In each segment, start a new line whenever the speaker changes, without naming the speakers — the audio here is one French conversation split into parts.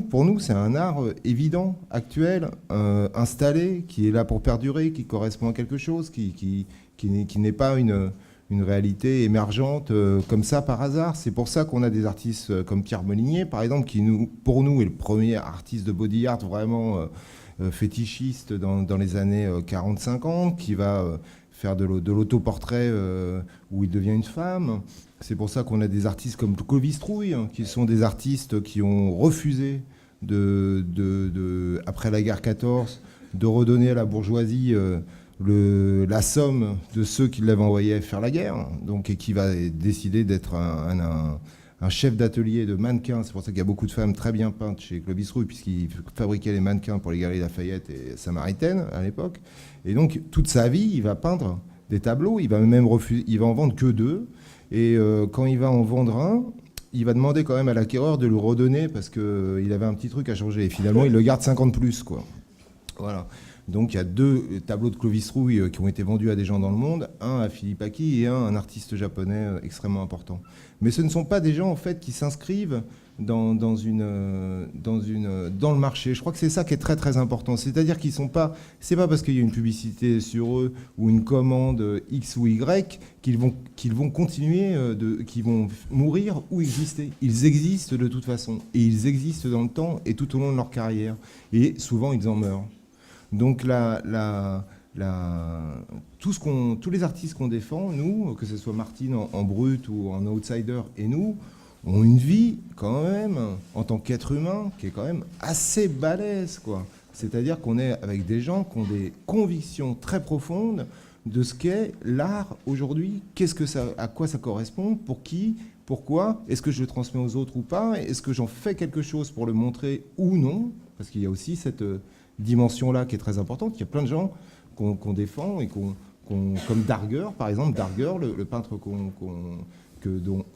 Pour nous, c'est un art évident, actuel, installé, qui est là pour perdurer, qui correspond à quelque chose, qui n'est pas une réalité émergente comme ça par hasard. C'est pour ça qu'on a des artistes comme Pierre Molinier, par exemple, pour nous, est le premier artiste de body art vraiment fétichiste dans les années 40-50, qui va faire de l'autoportrait où il devient une femme. C'est pour ça qu'on a des artistes comme Clovis Trouille, qui sont des artistes qui ont refusé, après la guerre 14, de redonner à la bourgeoisie la somme de ceux qui l'avaient envoyé faire la guerre, donc, et qui va décider d'être un chef d'atelier de mannequins. C'est pour ça qu'il y a beaucoup de femmes très bien peintes chez Clovis Trouille, puisqu'il fabriquait les mannequins pour les Galeries Lafayette et Samaritaine à l'époque. Et donc, toute sa vie, il va peindre des tableaux, il va en vendre que 2. Et quand il va en vendre un, il va demander quand même à l'acquéreur de le redonner parce qu'il avait un petit truc à changer. Et finalement, il le garde 50 plus, quoi. Voilà. Donc il y a 2 tableaux de Clovis Trouille qui ont été vendus à des gens dans le monde, un à Philippe Aki et un artiste japonais extrêmement important. Mais ce ne sont pas des gens en fait qui s'inscrivent dans le marché. Je crois que c'est ça qui est très très important. C'est-à-dire qu'ils sont pas, c'est pas parce qu'il y a une publicité sur eux ou une commande X ou Y qu'ils vont continuer, qu'ils vont mourir ou exister. Ils existent de toute façon et ils existent dans le temps et tout au long de leur carrière. Et souvent ils en meurent. Donc tous les artistes qu'on défend, nous, que ce soit Martine en brut ou en outsider et nous, ont une vie quand même, en tant qu'être humain, qui est quand même assez balèze, quoi. C'est-à-dire qu'on est avec des gens qui ont des convictions très profondes de ce qu'est l'art aujourd'hui, à quoi ça correspond, pour qui, pourquoi, est-ce que je le transmets aux autres ou pas, est-ce que j'en fais quelque chose pour le montrer ou non, parce qu'il y a aussi cette dimension-là qui est très importante. Il y a plein de gens qu'on défend et comme Darger, par exemple, Darger, le peintre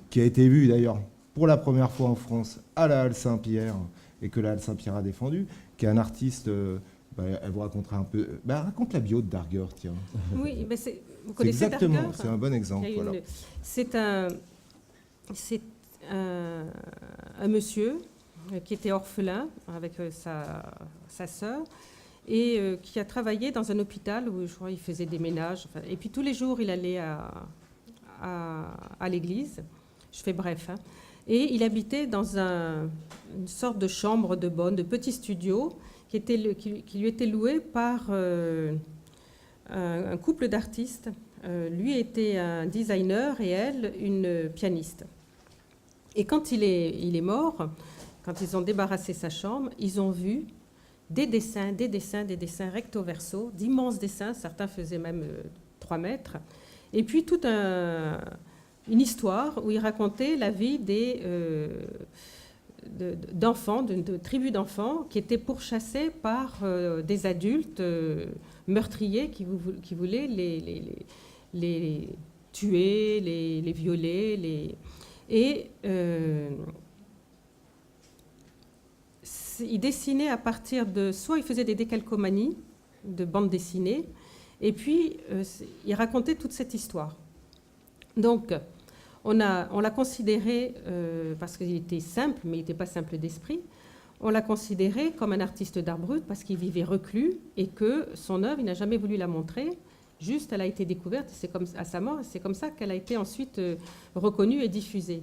qui a été vu d'ailleurs pour la première fois en France à la Halle Saint-Pierre et que la Halle Saint-Pierre a défendu, qui est un artiste. Elle vous racontera un peu. Raconte la bio de Darger, tiens.
Oui, mais vous connaissez
exactement,
Darger.
C'est un bon exemple. Voilà.
C'est un monsieur qui était orphelin avec sa sœur et qui a travaillé dans un hôpital où je crois il faisait des ménages. Et puis tous les jours, il allait à l'église. Je fais bref. Et il habitait dans une sorte de chambre de bonne, de petit studio qui lui était loué par un couple d'artistes. Lui était un designer et elle, une pianiste. Et quand il est mort, quand ils ont débarrassé sa chambre, ils ont vu des dessins recto verso, d'immenses dessins, certains faisaient même 3 mètres, et puis toute une histoire où il racontait la vie d'enfants, de tribus d'enfants qui étaient pourchassés par des adultes meurtriers qui voulaient les tuer, les violer, il dessinait à partir de... Soit il faisait des décalcomanies de bandes dessinées, et puis il racontait toute cette histoire. Donc, on l'a considéré, parce qu'il était simple, mais il n'était pas simple d'esprit, on l'a considéré comme un artiste d'art brut parce qu'il vivait reclus et que son œuvre, il n'a jamais voulu la montrer. Juste, elle a été découverte à sa mort, c'est comme ça qu'elle a été ensuite reconnue et diffusée.